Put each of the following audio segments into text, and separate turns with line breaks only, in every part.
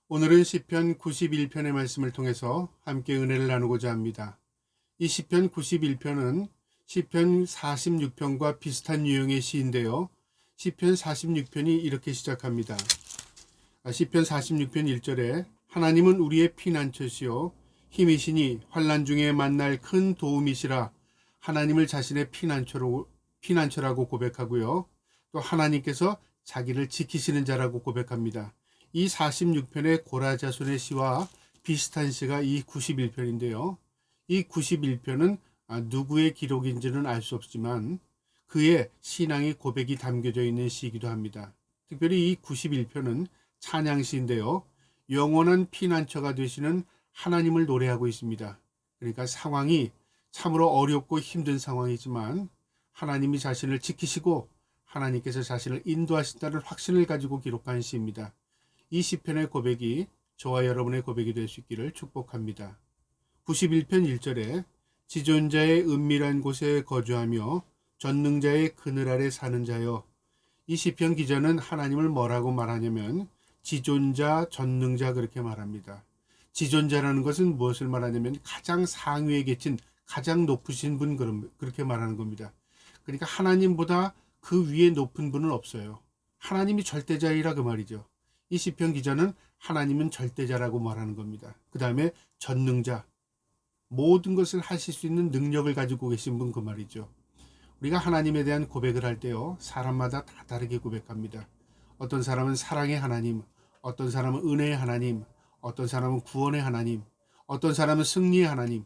오늘은 시편 91편의 말씀을 통해서 함께 은혜를 나누고자 합니다. 이 시편 91편은 시편 46편과 비슷한 유형의 시인데요. 시편 46편이 이렇게 시작합니다. 시편 46편 1절에 하나님은 우리의 피난처시요 힘이시니 환난 중에 만날 큰 도움이시라. 하나님을 자신의 피난처라고 고백하고요. 또 하나님께서 자기를 지키시는 자라고 고백합니다. 이 46편의 고라자손의 시와 비슷한 시가 이 91편인데요. 이 91편은 누구의 기록인지는 알 수 없지만 그의 신앙의 고백이 담겨져 있는 시이기도 합니다. 특별히 이 91편은 찬양시인데요. 영원한 피난처가 되시는 하나님을 노래하고 있습니다. 그러니까 상황이 참으로 어렵고 힘든 상황이지만 하나님이 자신을 지키시고 하나님께서 자신을 인도하신다는 확신을 가지고 기록한 시입니다. 이 시편의 고백이 저와 여러분의 고백이 될 수 있기를 축복합니다. 91편 1절에 지존자의 은밀한 곳에 거주하며 전능자의 그늘 아래 사는 자여. 이 시편 기자는 하나님을 뭐라고 말하냐면 지존자, 전능자 그렇게 말합니다. 지존자라는 것은 무엇을 말하냐면 가장 상위에 계신 가장 높으신 분 그렇게 말하는 겁니다. 그러니까 하나님보다 그 위에 높은 분은 없어요. 하나님이 절대자이라 그 말이죠. 이 시편 기자는 하나님은 절대자라고 말하는 겁니다. 그 다음에 전능자, 모든 것을 하실 수 있는 능력을 가지고 계신 분 그 말이죠. 우리가 하나님에 대한 고백을 할 때요, 사람마다 다 다르게 고백합니다. 어떤 사람은 사랑의 하나님, 어떤 사람은 은혜의 하나님, 어떤 사람은 구원의 하나님, 어떤 사람은 승리의 하나님,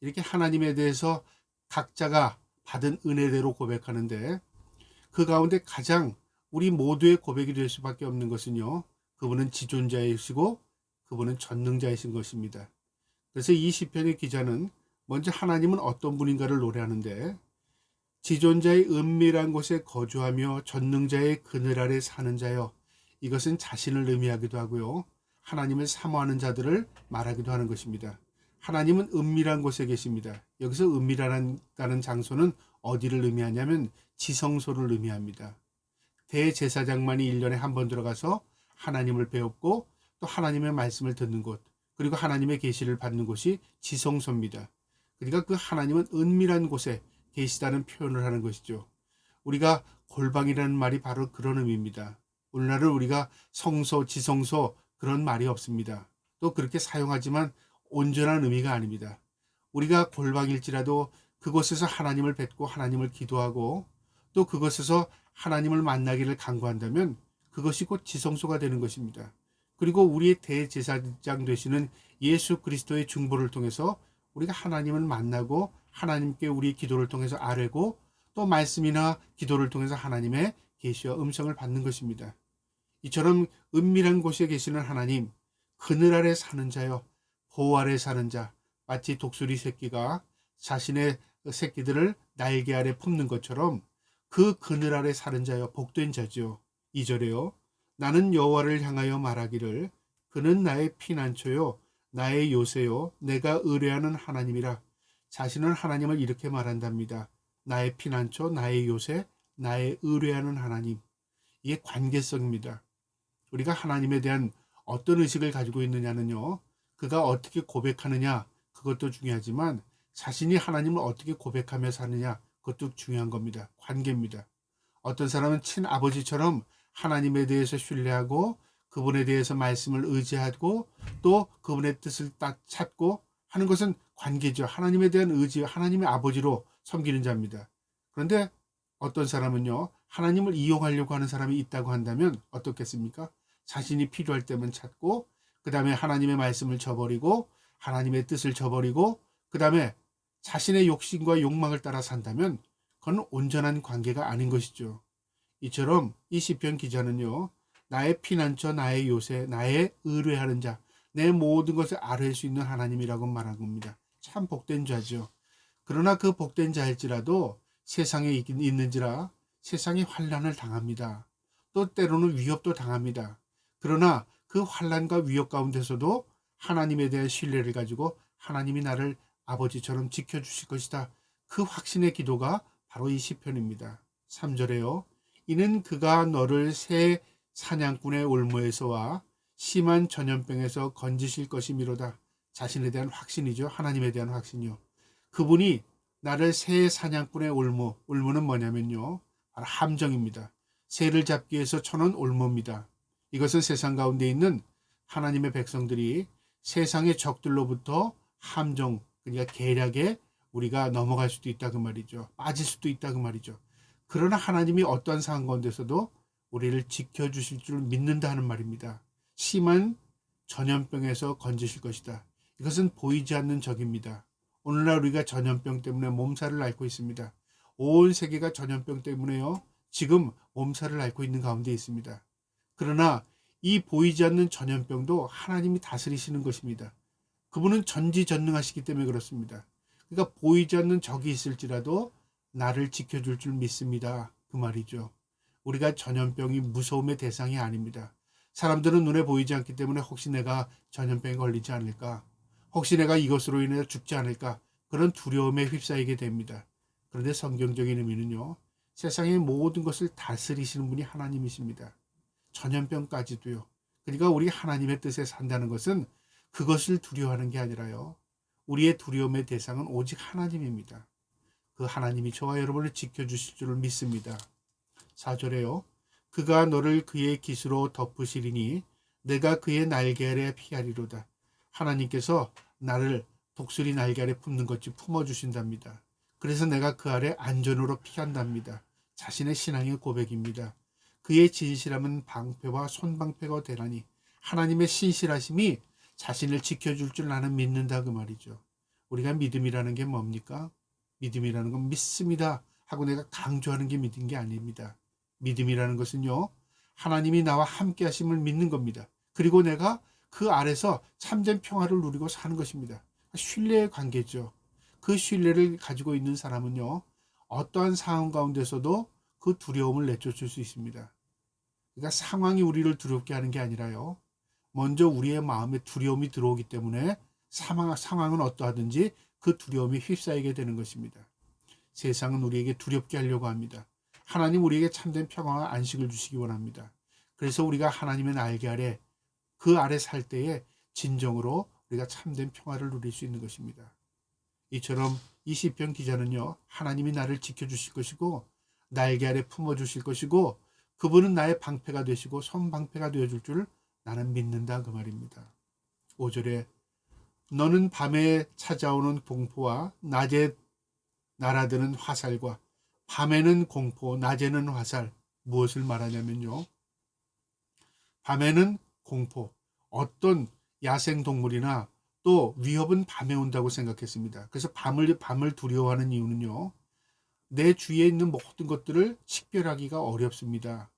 이렇게 하나님에 대해서 각자가 받은 은혜대로 고백하는데 그 가운데 가장 우리 모두의 고백이 될 수밖에 없는 것은요, 그분은 지존자이시고 그분은 전능자이신 것입니다. 그래서 이 시편의 기자는 먼저 하나님은 어떤 분인가를 노래하는데 지존자의 은밀한 곳에 거주하며 전능자의 그늘 아래 사는 자여. 이것은 자신을 의미하기도 하고요, 하나님을 사모하는 자들을 말하기도 하는 것입니다. 하나님은 은밀한 곳에 계십니다. 여기서 은밀하다는 장소는 어디를 의미하냐면 지성소를 의미합니다. 대제사장만이 1년에 한 번 들어가서 하나님을 배웠고 또 하나님의 말씀을 듣는 곳, 그리고 하나님의 계시를 받는 곳이 지성소입니다. 그러니까 그 하나님은 은밀한 곳에 계시다는 표현을 하는 것이죠. 우리가 골방이라는 말이 바로 그런 의미입니다. 오늘날은 우리가 성소, 지성소 그런 말이 없습니다. 또 그렇게 사용하지만 온전한 의미가 아닙니다. 우리가 골방일지라도 그곳에서 하나님을 뵙고 하나님을 기도하고 또 그곳에서 하나님을 만나기를 간구한다면 그것이 곧 지성소가 되는 것입니다. 그리고 우리의 대제사장 되시는 예수 그리스도의 중보를 통해서 우리가 하나님을 만나고 하나님께 우리 기도를 통해서 아뢰고 또 말씀이나 기도를 통해서 하나님의 계시와 음성을 받는 것입니다. 이처럼 은밀한 곳에 계시는 하나님, 그늘 아래 사는 자요, 보호 아래 사는 자, 마치 독수리 새끼가 자신의 새끼들을 날개 아래 품는 것처럼 그 그늘 아래 사는 자여 복된 자지요. 2절에요. 나는 여호와를 향하여 말하기를 그는 나의 피난처요 나의 요새요 내가 의뢰하는 하나님이라. 자신은 하나님을 이렇게 말한답니다. 나의 피난처, 나의 요새, 나의 의뢰하는 하나님. 이게 관계성입니다. 우리가 하나님에 대한 어떤 의식을 가지고 있느냐는요, 그가 어떻게 고백하느냐 그것도 중요하지만 자신이 하나님을 어떻게 고백하며 사느냐 그것도 중요한 겁니다. 관계입니다. 어떤 사람은 친아버지처럼 하나님에 대해서 신뢰하고 그분에 대해서 말씀을 의지하고 또 그분의 뜻을 딱 찾고 하는 것은 관계죠. 하나님에 대한 의지, 하나님의 아버지로 섬기는 자입니다. 그런데 어떤 사람은요, 하나님을 이용하려고 하는 사람이 있다고 한다면 어떻겠습니까? 자신이 필요할 때만 찾고 그 다음에 하나님의 말씀을 저버리고 하나님의 뜻을 저버리고 그 다음에 자신의 욕심과 욕망을 따라 산다면 그건 온전한 관계가 아닌 것이죠. 이처럼 이 시편 기자는요, 나의 피난처, 나의 요새, 나의 의뢰하는 자, 내 모든 것을 아뢰할 수 있는 하나님이라고 말한 겁니다. 참 복된 자죠. 그러나 그 복된 자일지라도 세상에 있는지라 세상에 환난을 당합니다. 또 때로는 위협도 당합니다. 그러나 그 환난과 위협 가운데서도 하나님에 대한 신뢰를 가지고 하나님이 나를 아버지처럼 지켜주실 것이다. 그 확신의 기도가 바로 이 시편입니다. 3절에요. 이는 그가 너를 새 사냥꾼의 올무에서와 심한 전염병에서 건지실 것이미로다. 자신에 대한 확신이죠. 하나님에 대한 확신이요. 그분이 나를 새 사냥꾼의 올무, 올무는 뭐냐면요, 바로 함정입니다. 새를 잡기 위해서 쳐놓은 올무입니다. 이것은 세상 가운데 있는 하나님의 백성들이 세상의 적들로부터 함정, 그러니까 계략에 우리가 넘어갈 수도 있다 그 말이죠. 빠질 수도 있다 그 말이죠. 그러나 하나님이 어떠한 상황 가운데서도 우리를 지켜주실 줄 믿는다 하는 말입니다. 심한 전염병에서 건지실 것이다. 이것은 보이지 않는 적입니다. 오늘날 우리가 전염병 때문에 몸살을 앓고 있습니다. 온 세계가 전염병 때문에요, 지금 몸살을 앓고 있는 가운데 있습니다. 그러나 이 보이지 않는 전염병도 하나님이 다스리시는 것입니다. 그분은 전지전능하시기 때문에 그렇습니다. 그러니까 보이지 않는 적이 있을지라도 나를 지켜줄 줄 믿습니다. 그 말이죠. 우리가 전염병이 무서움의 대상이 아닙니다. 사람들은 눈에 보이지 않기 때문에 혹시 내가 전염병에 걸리지 않을까? 혹시 내가 이것으로 인해 죽지 않을까? 그런 두려움에 휩싸이게 됩니다. 그런데 성경적인 의미는요, 세상의 모든 것을 다스리시는 분이 하나님이십니다. 전염병까지도요. 그러니까 우리 하나님의 뜻에 산다는 것은 그것을 두려워하는 게 아니라요, 우리의 두려움의 대상은 오직 하나님입니다. 그 하나님이 저와 여러분을 지켜주실 줄을 믿습니다. 4절에요. 그가 너를 그의 깃으로 덮으시리니 내가 그의 날개 아래 피하리로다. 하나님께서 나를 독수리 날개 아래 품는 것이 품어주신답니다. 그래서 내가 그 아래 안전으로 피한답니다. 자신의 신앙의 고백입니다. 그의 진실함은 방패와 손방패가 되나니 하나님의 신실하심이 자신을 지켜줄 줄 나는 믿는다 그 말이죠. 우리가 믿음이라는 게 뭡니까? 믿음이라는 건 믿습니다 하고 내가 강조하는 게 믿은 게 아닙니다. 믿음이라는 것은요, 하나님이 나와 함께 하심을 믿는 겁니다. 그리고 내가 그 아래서 참된 평화를 누리고 사는 것입니다. 신뢰의 관계죠. 그 신뢰를 가지고 있는 사람은요, 어떠한 상황 가운데서도 그 두려움을 내쫓을 수 있습니다. 그러니까 상황이 우리를 두렵게 하는 게 아니라요, 먼저 우리의 마음에 두려움이 들어오기 때문에 상황은 어떠하든지 그 두려움에 휩싸이게 되는 것입니다. 세상은 우리에게 두렵게 하려고 합니다. 하나님 우리에게 참된 평화와 안식을 주시기 원합니다. 그래서 우리가 하나님의 날개 아래, 그 아래 살 때에 진정으로 우리가 참된 평화를 누릴 수 있는 것입니다. 이처럼 이 시편 기자는요, 하나님이 나를 지켜주실 것이고 날개 아래 품어주실 것이고 그분은 나의 방패가 되시고 손방패가 되어줄 줄 나는 믿는다 그 말입니다. 5절에 너는 밤에 찾아오는 공포와 낮에 날아드는 화살과, 밤에는 공포, 낮에는 화살, 무엇을 말하냐면요, 밤에는 공포, 어떤 야생동물이나 또 위협은 밤에 온다고 생각했습니다. 그래서 밤을 두려워하는 이유는요, 내 주위에 있는 모든 것들을 식별하기가 어렵습니다.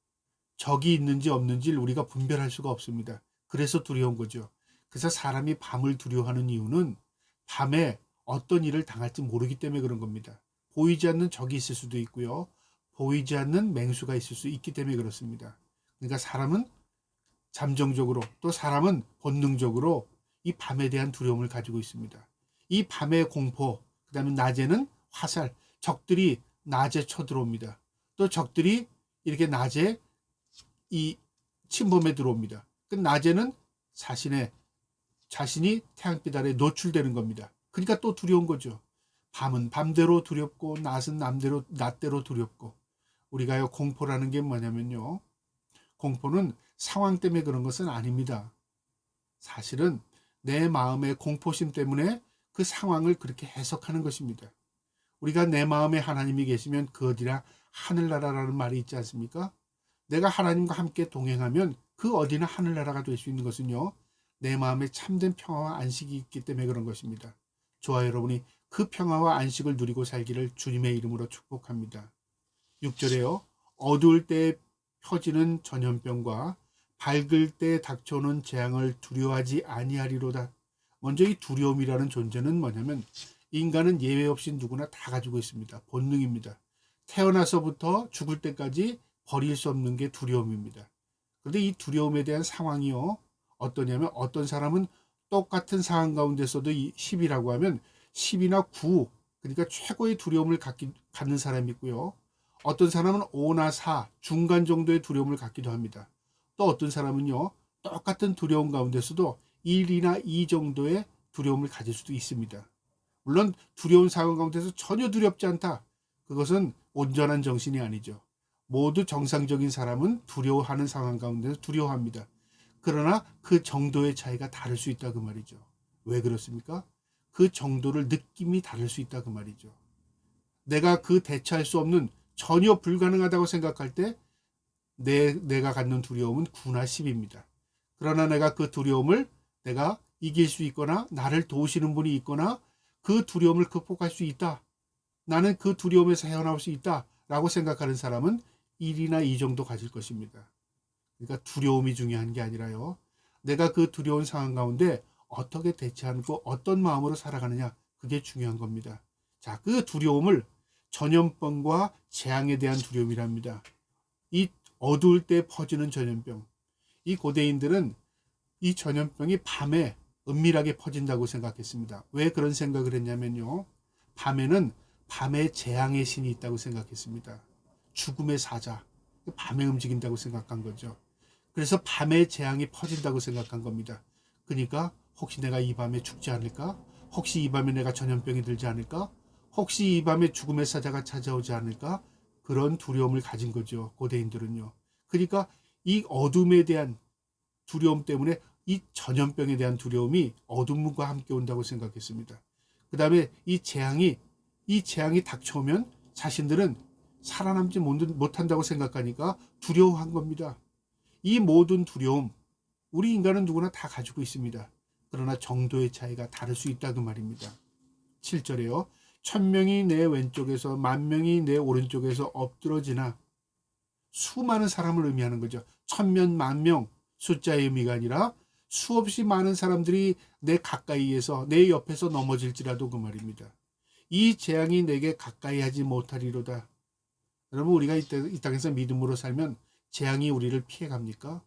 적이 있는지 없는지를 우리가 분별할 수가 없습니다. 그래서 두려운 거죠. 그래서 사람이 밤을 두려워하는 이유는 밤에 어떤 일을 당할지 모르기 때문에 그런 겁니다. 보이지 않는 적이 있을 수도 있고요, 보이지 않는 맹수가 있을 수 있기 때문에 그렇습니다. 그러니까 사람은 잠정적으로, 또 사람은 본능적으로 이 밤에 대한 두려움을 가지고 있습니다. 이 밤의 공포, 그 다음에 낮에는 화살, 적들이 낮에 쳐들어옵니다. 또 적들이 이렇게 낮에 이 침범에 들어옵니다. 그 낮에는 자신이 태양빛 아래 노출되는 겁니다. 그러니까 또 두려운 거죠. 밤은 밤대로 두렵고 낮은 낮대로 두렵고, 우리가요, 공포라는 게 뭐냐면요, 공포는 상황 때문에 그런 것은 아닙니다. 사실은 내 마음의 공포심 때문에 그 상황을 그렇게 해석하는 것입니다. 우리가 내 마음에 하나님이 계시면 그 어디나 하늘나라라는 말이 있지 않습니까? 내가 하나님과 함께 동행하면 그 어디나 하늘나라가 될 수 있는 것은요, 내 마음에 참된 평화와 안식이 있기 때문에 그런 것입니다. 저와 여러분이 그 평화와 안식을 누리고 살기를 주님의 이름으로 축복합니다. 6절에요. 어두울 때 펴지는 전염병과 밝을 때 닥쳐오는 재앙을 두려워하지 아니하리로다. 먼저 이 두려움이라는 존재는 뭐냐면, 인간은 예외 없이 누구나 다 가지고 있습니다. 본능입니다. 태어나서부터 죽을 때까지 버릴 수 없는 게 두려움입니다. 그런데 이 두려움에 대한 상황이요, 어떠냐면, 어떤 사람은 똑같은 상황 가운데서도 이 10이라고 하면 10이나 9, 그러니까 최고의 두려움을 갖는 사람이 있고요, 어떤 사람은 5나 4, 중간 정도의 두려움을 갖기도 합니다. 또 어떤 사람은요, 똑같은 두려움 가운데서도 1이나 2 정도의 두려움을 가질 수도 있습니다. 물론 두려운 상황 가운데서 전혀 두렵지 않다. 그것은 온전한 정신이 아니죠. 모두 정상적인 사람은 두려워하는 상황 가운데서 두려워합니다. 그러나 그 정도의 차이가 다를 수 있다 그 말이죠. 왜 그렇습니까? 그 정도를 느낌이 다를 수 있다 그 말이죠. 내가 그 대처할 수 없는 전혀 불가능하다고 생각할 때 내가 갖는 두려움은 9나 10입니다. 그러나 내가 그 두려움을 내가 이길 수 있거나 나를 도우시는 분이 있거나 그 두려움을 극복할 수 있다. 나는 그 두려움에서 헤어나올 수 있다. 라고 생각하는 사람은 1이나 2 정도 가질 것입니다. 그러니까 두려움이 중요한 게 아니라요. 내가 그 두려운 상황 가운데 어떻게 대처하고 어떤 마음으로 살아가느냐. 그게 중요한 겁니다. 자, 그 두려움을 전염병과 재앙에 대한 두려움이랍니다. 이 어두울 때 퍼지는 전염병. 이 고대인들은 이 전염병이 밤에 은밀하게 퍼진다고 생각했습니다. 왜 그런 생각을 했냐면요. 밤에는 밤에 재앙의 신이 있다고 생각했습니다. 죽음의 사자. 밤에 움직인다고 생각한 거죠. 그래서 밤에 재앙이 퍼진다고 생각한 겁니다. 그러니까 혹시 내가 이 밤에 죽지 않을까? 혹시 이 밤에 내가 전염병이 들지 않을까? 혹시 이 밤에 죽음의 사자가 찾아오지 않을까? 그런 두려움을 가진 거죠. 고대인들은요. 그러니까 이 어둠에 대한 두려움 때문에 이 전염병에 대한 두려움이 어둠과 함께 온다고 생각했습니다. 그 다음에 이 재앙이 닥쳐오면 자신들은 살아남지 못한다고 생각하니까 두려워한 겁니다. 이 모든 두려움, 우리 인간은 누구나 다 가지고 있습니다. 그러나 정도의 차이가 다를 수 있다 그 말입니다. 7절에요. 1000명이 내 왼쪽에서 10,000명이 내 오른쪽에서 엎드러지나. 수많은 사람을 의미하는 거죠. 1000명, 10,000명 숫자의 의미가 아니라 수없이 많은 사람들이 내 가까이에서 내 옆에서 넘어질지라도 그 말입니다. 이 재앙이 내게 가까이 하지 못하리로다. 여러분, 우리가 이 땅에서 믿음으로 살면 재앙이 우리를 피해갑니까?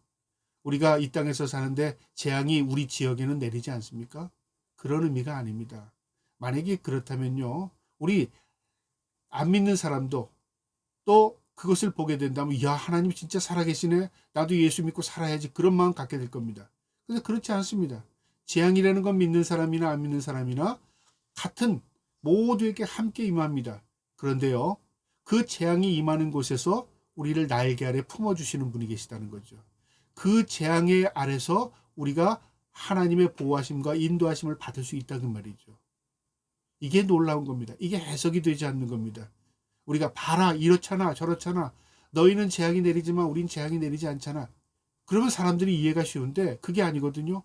우리가 이 땅에서 사는데 재앙이 우리 지역에는 내리지 않습니까? 그런 의미가 아닙니다. 만약에 그렇다면요, 우리 안 믿는 사람도 또 그것을 보게 된다면, 야, 하나님 진짜 살아계시네. 나도 예수 믿고 살아야지. 그런 마음 갖게 될 겁니다. 근데 그렇지 않습니다. 재앙이라는 건 믿는 사람이나 안 믿는 사람이나 같은 모두에게 함께 임합니다. 그런데요, 그 재앙이 임하는 곳에서 우리를 날개 아래 품어주시는 분이 계시다는 거죠. 그 재앙의 아래서 우리가 하나님의 보호하심과 인도하심을 받을 수 있다는 말이죠. 이게 놀라운 겁니다. 이게 해석이 되지 않는 겁니다. 우리가 봐라, 이렇잖아, 저렇잖아. 너희는 재앙이 내리지만 우린 재앙이 내리지 않잖아. 그러면 사람들이 이해가 쉬운데 그게 아니거든요.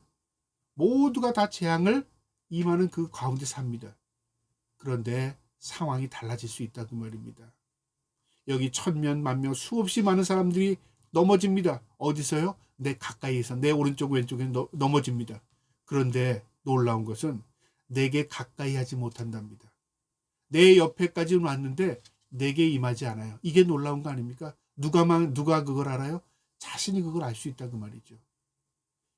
모두가 다 재앙을 임하는 그 가운데 삽니다. 그런데 상황이 달라질 수 있다고 말입니다. 여기 1000명, 10,000명 수없이 많은 사람들이 넘어집니다. 어디서요? 내 가까이에서, 내 오른쪽 왼쪽에 넘어집니다. 그런데 놀라운 것은 내게 가까이 하지 못한답니다. 내 옆에까지 왔는데 내게 임하지 않아요. 이게 놀라운 거 아닙니까? 누가 그걸 알아요? 자신이 그걸 알 수 있다 그 말이죠.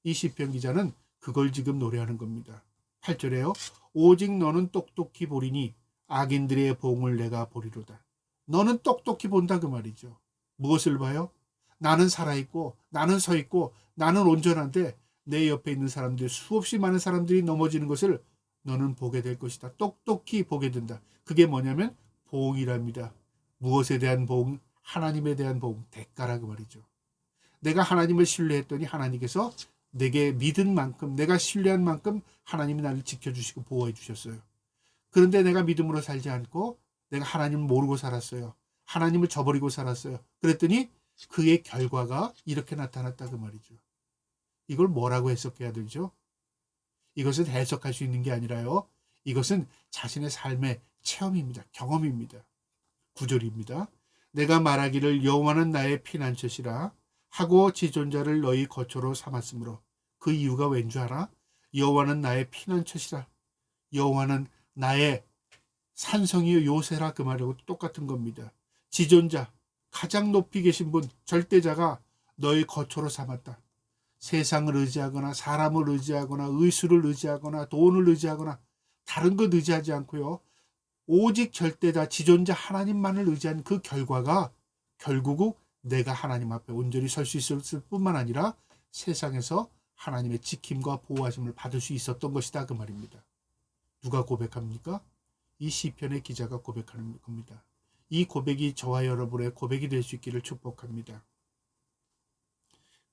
이 시편 기자는 그걸 지금 노래하는 겁니다. 8절에요. 오직 너는 똑똑히 보리니 악인들의 봉을 내가 보리로다. 너는 똑똑히 본다 그 말이죠. 무엇을 봐요? 나는 살아있고 나는 서있고 나는 온전한데 내 옆에 있는 사람들, 수없이 많은 사람들이 넘어지는 것을 너는 보게 될 것이다. 똑똑히 보게 된다. 그게 뭐냐면 보응이랍니다. 무엇에 대한 보응? 하나님에 대한 보응, 대가라고 말이죠. 내가 하나님을 신뢰했더니 하나님께서 내게 믿은 만큼, 내가 신뢰한 만큼 하나님이 나를 지켜주시고 보호해 주셨어요. 그런데 내가 믿음으로 살지 않고 내가 하나님을 모르고 살았어요. 하나님을 저버리고 살았어요. 그랬더니 그의 결과가 이렇게 나타났다 그 말이죠. 이걸 뭐라고 해석해야 되죠? 이것은 해석할 수 있는 게 아니라요. 이것은 자신의 삶의 체험입니다. 경험입니다. 9절입니다. 내가 말하기를 여호와는 나의 피난처시라 하고 지존자를 너희 거처로 삼았으므로. 그 이유가 왠 줄 알아? 여호와는 나의 피난처시라. 여호와는 나의 산성이요 요새라 그 말하고 똑같은 겁니다. 지존자, 가장 높이 계신 분, 절대자가 너희 거처로 삼았다. 세상을 의지하거나 사람을 의지하거나 의술을 의지하거나 돈을 의지하거나 다른 것 의지하지 않고요. 오직 절대자 지존자 하나님만을 의지한 그 결과가 결국 내가 하나님 앞에 온전히 설 수 있을 뿐만 아니라 세상에서 하나님의 지킴과 보호하심을 받을 수 있었던 것이다 그 말입니다. 누가 고백합니까? 이 시편의 기자가 고백하는 겁니다. 이 고백이 저와 여러분의 고백이 될 수 있기를 축복합니다.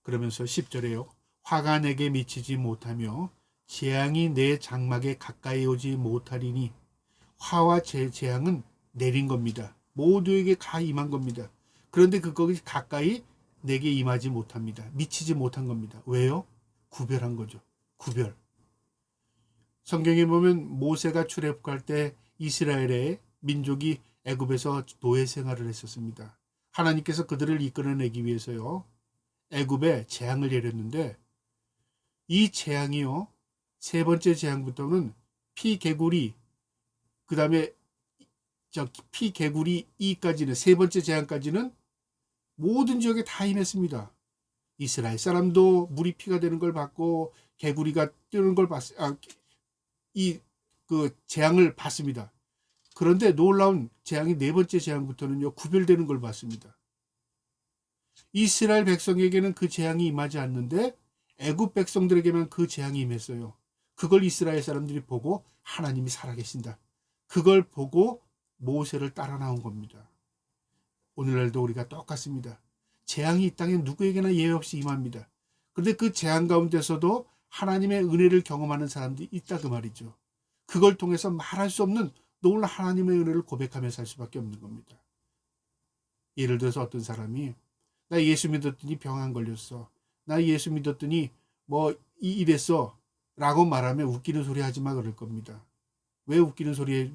그러면서 10절에요. 화가 내게 미치지 못하며 재앙이 내 장막에 가까이 오지 못하리니, 화와 재앙은 내린 겁니다. 모두에게 다 임한 겁니다. 그런데 그것이 가까이 내게 임하지 못합니다. 미치지 못한 겁니다. 왜요? 구별한 거죠. 구별. 성경에 보면 모세가 출애굽할 때 이스라엘의 민족이 애굽에서 노예 생활을 했었습니다. 하나님께서 그들을 이끌어내기 위해서요, 애굽에 재앙을 내렸는데, 이 재앙이요, 세 번째 재앙부터는 피개구리, 그 다음에 피개구리 이까지는, 세 번째 재앙까지는 모든 지역에 다 임했습니다. 이스라엘 사람도 물이 피가 되는 걸 봤고 개구리가 뜨는 걸 그 재앙을 봤습니다. 그런데 놀라운 재앙이 네 번째 재앙부터는요, 구별되는 걸 봤습니다. 이스라엘 백성에게는 그 재앙이 임하지 않는데 애굽 백성들에게만 그 재앙이 임했어요. 그걸 이스라엘 사람들이 보고 하나님이 살아계신다, 그걸 보고 모세를 따라 나온 겁니다. 오늘날도 우리가 똑같습니다. 재앙이 이 땅에 누구에게나 예외 없이 임합니다. 그런데 그 재앙 가운데서도 하나님의 은혜를 경험하는 사람들이 있다 그 말이죠. 그걸 통해서 말할 수 없는 놀라운 하나님의 은혜를 고백하며 살 수밖에 없는 겁니다. 예를 들어서 어떤 사람이 나 예수 믿었더니 병 안 걸렸어, 나 예수 믿었더니 뭐 이랬어 라고 말하면 웃기는 소리 하지 마 그럴 겁니다. 왜 웃기는 소리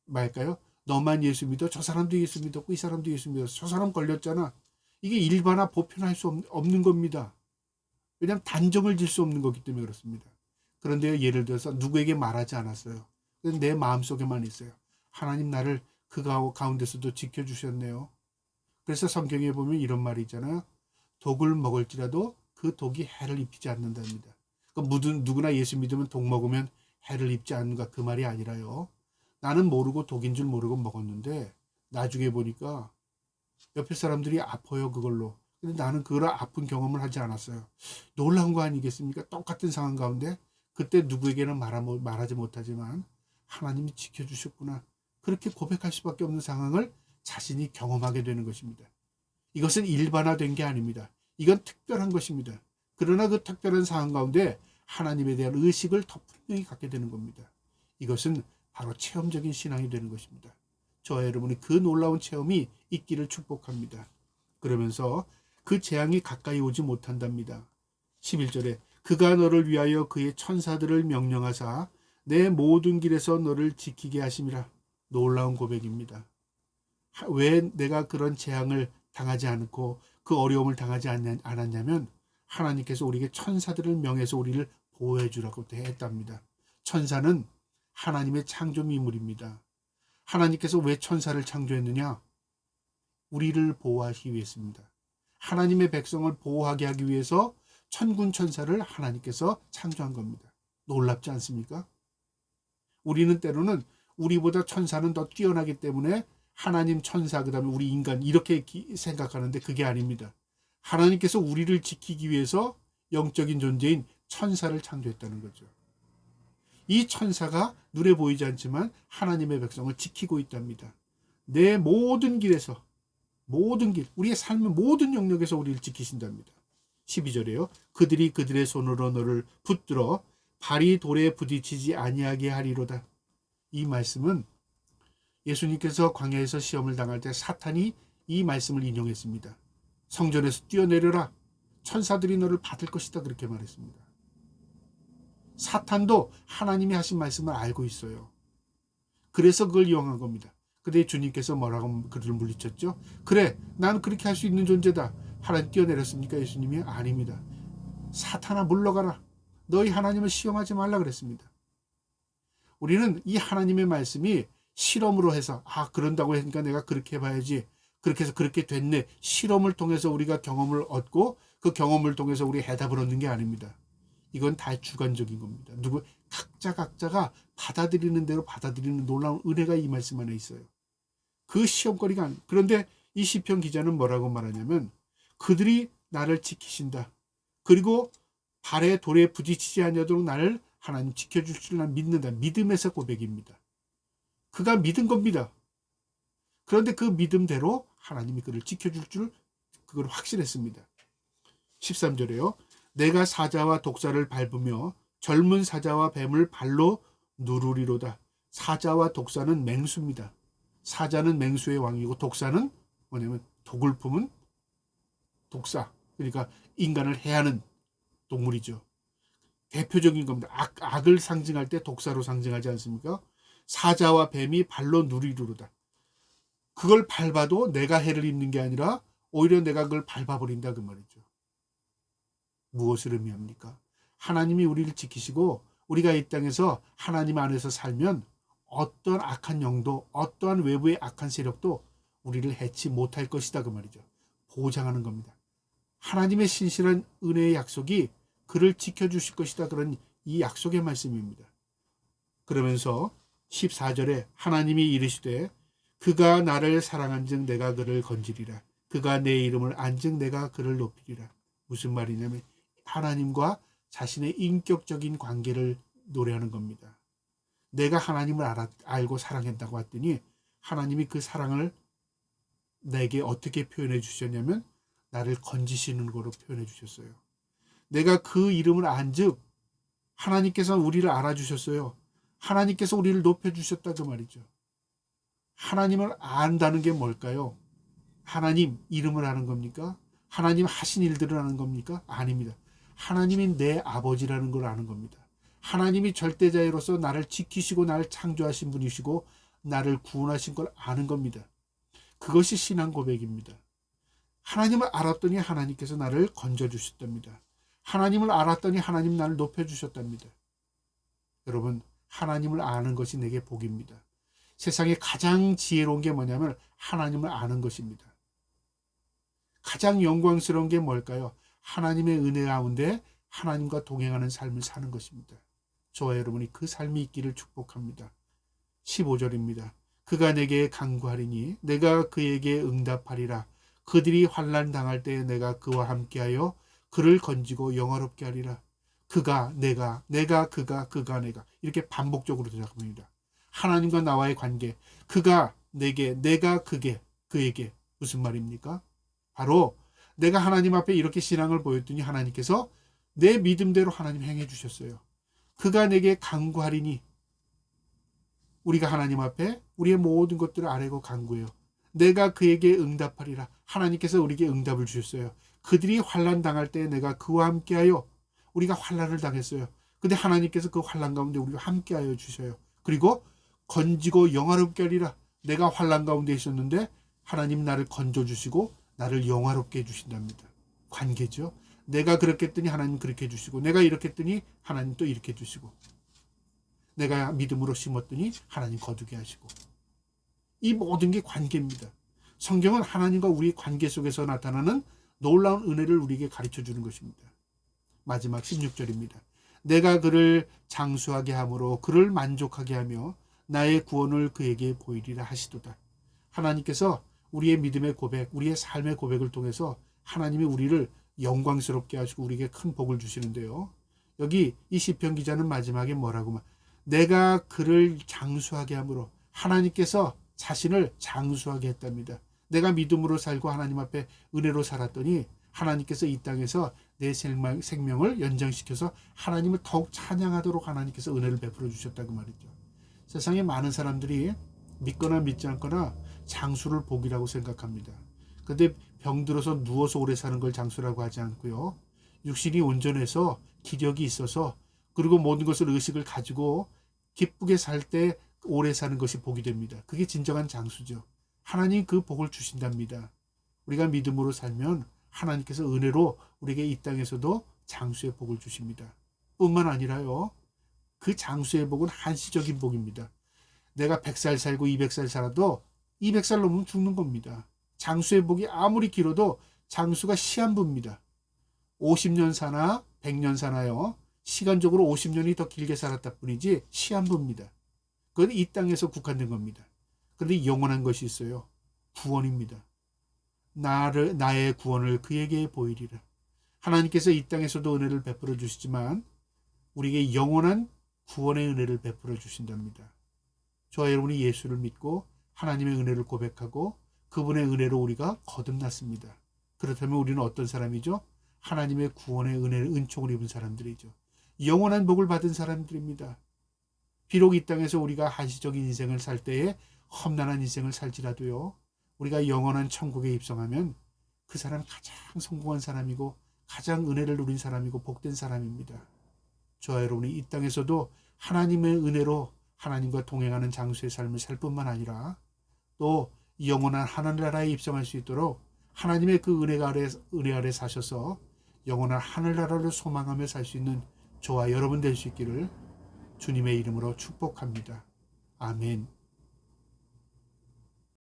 말까요? 너만 예수 믿어? 저 사람도 예수 믿었고 이 사람도 예수 믿었어. 저 사람 걸렸잖아. 이게 일반화 보편할 수 없는 겁니다. 왜냐하면 단정을 질 수 없는 거기 때문에 그렇습니다. 그런데 예를 들어서 누구에게 말하지 않았어요. 내 마음속에만 있어요. 하나님 나를 그 가운데서도 지켜주셨네요. 그래서 성경에 보면 이런 말이 있잖아요. 독을 먹을지라도 그 독이 해를 입히지 않는답니다. 누구나 예수 믿으면 독 먹으면 해를 입지 않는가 그 말이 아니라요. 나는 모르고 독인 줄 모르고 먹었는데 나중에 보니까 옆에 사람들이 아파요 그걸로. 근데 나는 그걸 아픈 경험을 하지 않았어요. 놀라운 거 아니겠습니까? 똑같은 상황 가운데 그때 누구에게는 말하지 못하지만 하나님이 지켜주셨구나, 그렇게 고백할 수밖에 없는 상황을 자신이 경험하게 되는 것입니다. 이것은 일반화된 게 아닙니다. 이건 특별한 것입니다. 그러나 그 특별한 상황 가운데 하나님에 대한 의식을 더 분명히 갖게 되는 겁니다. 이것은 바로 체험적인 신앙이 되는 것입니다. 저와 여러분이 그 놀라운 체험이 있기를 축복합니다. 그러면서 그 재앙이 가까이 오지 못한답니다. 11절에 그가 너를 위하여 그의 천사들을 명령하사 내 모든 길에서 너를 지키게 하심이라. 놀라운 고백입니다. 왜 내가 그런 재앙을 당하지 않고 그 어려움을 당하지 않았냐면 하나님께서 우리에게 천사들을 명해서 우리를 보호해 주라고 했답니다. 천사는 하나님의 창조미물입니다. 하나님께서 왜 천사를 창조했느냐? 우리를 보호하기 위해서입니다. 하나님의 백성을 보호하게 하기 위해서 천군 천사를 하나님께서 창조한 겁니다. 놀랍지 않습니까? 우리는 때로는 우리보다 천사는 더 뛰어나기 때문에 하나님 천사 그 다음에 우리 인간 이렇게 생각하는데 그게 아닙니다. 하나님께서 우리를 지키기 위해서 영적인 존재인 천사를 창조했다는 거죠. 이 천사가 눈에 보이지 않지만 하나님의 백성을 지키고 있답니다. 내 모든 길에서, 모든 길, 우리의 삶의 모든 영역에서 우리를 지키신답니다. 12절에요. 그들이 그들의 손으로 너를 붙들어 발이 돌에 부딪히지 아니하게 하리로다. 이 말씀은 예수님께서 광야에서 시험을 당할 때 사탄이 이 말씀을 인용했습니다. 성전에서 뛰어내려라. 천사들이 너를 받을 것이다. 그렇게 말했습니다. 사탄도 하나님이 하신 말씀을 알고 있어요. 그래서 그걸 이용한 겁니다. 근데 주님께서 뭐라고 그들을 물리쳤죠? 그래, 나는 그렇게 할 수 있는 존재다. 하나님 뛰어내렸습니까? 예수님이 아닙니다. 사탄아 물러가라. 너희 하나님을 시험하지 말라 그랬습니다. 우리는 이 하나님의 말씀이 실험으로 해서 그런다고 하니까 내가 그렇게 해봐야지. 그렇게 해서 그렇게 됐네. 실험을 통해서 우리가 경험을 얻고 그 경험을 통해서 우리 해답을 얻는 게 아닙니다. 이건 다 주관적인 겁니다. 각자가 받아들이는 대로 받아들이는 놀라운 은혜가 이 말씀 안에 있어요. 그 시험거리가 그런데 이 시편 기자는 뭐라고 말하냐면 그들이 나를 지키신다. 그리고 발에 돌에 부딪히지 않도록 나를 하나님 지켜줄 줄 난 믿는다. 믿음에서 고백입니다. 그가 믿은 겁니다. 그런데 그 믿음대로 하나님이 그를 지켜줄 줄 그걸 확신했습니다. 13절에요. 내가 사자와 독사를 밟으며 젊은 사자와 뱀을 발로 누르리로다. 사자와 독사는 맹수입니다. 사자는 맹수의 왕이고 독사는 뭐냐면 독을 품은 독사. 그러니까 인간을 해하는 동물이죠. 대표적인 겁니다. 악을 상징할 때 독사로 상징하지 않습니까? 사자와 뱀이 발로 누리리로다. 그걸 밟아도 내가 해를 입는 게 아니라 오히려 내가 그걸 밟아버린다 그 말이죠. 무엇을 의미합니까? 하나님이 우리를 지키시고 우리가 이 땅에서 하나님 안에서 살면 어떤 악한 영도 어떠한 외부의 악한 세력도 우리를 해치 못할 것이다 그 말이죠. 보장하는 겁니다. 하나님의 신실한 은혜의 약속이 그를 지켜주실 것이다. 그런 이 약속의 말씀입니다. 그러면서 14절에 하나님이 이르시되 그가 나를 사랑한즉 내가 그를 건지리라. 그가 내 이름을 안즉 내가 그를 높이리라. 무슨 말이냐면 하나님과 자신의 인격적인 관계를 노래하는 겁니다. 내가 하나님을 알고 사랑한다고 했더니 하나님이 그 사랑을 내게 어떻게 표현해 주셨냐면 나를 건지시는 거로 표현해 주셨어요. 내가 그 이름을 안즉 하나님께서 우리를 알아주셨어요. 하나님께서 우리를 높여주셨다 그 말이죠. 하나님을 안다는 게 뭘까요? 하나님 이름을 아는 겁니까? 하나님 하신 일들을 아는 겁니까? 아닙니다. 하나님이 내 아버지라는 걸 아는 겁니다. 하나님이 절대자애로서 나를 지키시고 나를 창조하신 분이시고 나를 구원하신 걸 아는 겁니다. 그것이 신앙 고백입니다. 하나님을 알았더니 하나님께서 나를 건져주셨답니다. 하나님을 알았더니 하나님 나를 높여주셨답니다. 여러분, 하나님을 아는 것이 내게 복입니다. 세상에 가장 지혜로운 게 뭐냐면 하나님을 아는 것입니다. 가장 영광스러운 게 뭘까요? 하나님의 은혜 가운데 하나님과 동행하는 삶을 사는 것입니다. 저와 여러분이 그 삶이 있기를 축복합니다. 15절입니다. 그가 내게 간구하리니 내가 그에게 응답하리라. 그들이 환난 당할 때 내가 그와 함께하여 그를 건지고 영화롭게 하리라. 그가 내가 그가 내가 이렇게 반복적으로 들어갑니다. 하나님과 나와의 관계, 그가 내게 내가 그에게 무슨 말입니까? 바로 내가 하나님 앞에 이렇게 신앙을 보였더니 하나님께서 내 믿음대로 하나님 행해 주셨어요. 그가 내게 간구하리니 우리가 하나님 앞에 우리의 모든 것들을 아뢰고 간구해요. 내가 그에게 응답하리라. 하나님께서 우리에게 응답을 주셨어요. 그들이 환난 당할 때 내가 그와 함께하여 우리가 환난을 당했어요. 근데 하나님께서 그 환난 가운데 우리와 함께하여 주셔요. 그리고 건지고 영화롭게 하리라. 내가 환난 가운데 있었는데 하나님 나를 건져주시고 나를 영화롭게 해주신답니다. 관계죠. 내가 그렇게 했더니 하나님 그렇게 해주시고 내가 이렇게 했더니 하나님 또 이렇게 해주시고 내가 믿음으로 심었더니 하나님 거두게 하시고 이 모든 게 관계입니다. 성경은 하나님과 우리 관계 속에서 나타나는 놀라운 은혜를 우리에게 가르쳐주는 것입니다. 마지막 16절입니다. 내가 그를 장수하게 함으로 그를 만족하게 하며 나의 구원을 그에게 보이리라 하시도다. 하나님께서 우리의 믿음의 고백, 우리의 삶의 고백을 통해서 하나님이 우리를 영광스럽게 하시고 우리에게 큰 복을 주시는데요. 여기 이 시편 기자는 마지막에 뭐라고 내가 그를 장수하게 함으로 하나님께서 자신을 장수하게 했답니다. 내가 믿음으로 살고 하나님 앞에 은혜로 살았더니 하나님께서 이 땅에서 내 생명을 연장시켜서 하나님을 더욱 찬양하도록 하나님께서 은혜를 베풀어 주셨다고 말이죠. 세상에 많은 사람들이 믿거나 믿지 않거나 장수를 복이라고 생각합니다. 그런데 병들어서 누워서 오래 사는 걸 장수라고 하지 않고요. 육신이 온전해서 기력이 있어서 그리고 모든 것을 의식을 가지고 기쁘게 살 때 오래 사는 것이 복이 됩니다. 그게 진정한 장수죠. 하나님 그 복을 주신답니다. 우리가 믿음으로 살면 하나님께서 은혜로 우리에게 이 땅에서도 장수의 복을 주십니다. 뿐만 아니라요. 그 장수의 복은 한시적인 복입니다. 내가 100살 살고 200살 살아도 200살 넘으면 죽는 겁니다. 장수의 복이 아무리 길어도 장수가 시한부입니다. 50년 사나 100년 사나요. 시간적으로 50년이 더 길게 살았다 뿐이지 시한부입니다. 그건 이 땅에서 국한된 겁니다. 그런데 영원한 것이 있어요. 구원입니다. 나의 구원을 그에게 보이리라. 하나님께서 이 땅에서도 은혜를 베풀어 주시지만 우리에게 영원한 구원의 은혜를 베풀어 주신답니다. 저와 여러분이 예수를 믿고 하나님의 은혜를 고백하고 그분의 은혜로 우리가 거듭났습니다. 그렇다면 우리는 어떤 사람이죠? 하나님의 구원의 은혜를 은총을 입은 사람들이죠. 영원한 복을 받은 사람들입니다. 비록 이 땅에서 우리가 한시적인 인생을 살 때에 험난한 인생을 살지라도요, 우리가 영원한 천국에 입성하면 그 사람 가장 성공한 사람이고 가장 은혜를 누린 사람이고 복된 사람입니다. 저와 여러분이 이 땅에서도 하나님의 은혜로 하나님과 동행하는 장수의 삶을 살 뿐만 아니라 또 영원한 하늘나라에 입성할 수 있도록 하나님의 그 은혜 아래 사셔서 영원한 하늘나라를 소망하며 살 수 있는 저와 여러분 될 수 있기를 주님의 이름으로 축복합니다. 아멘.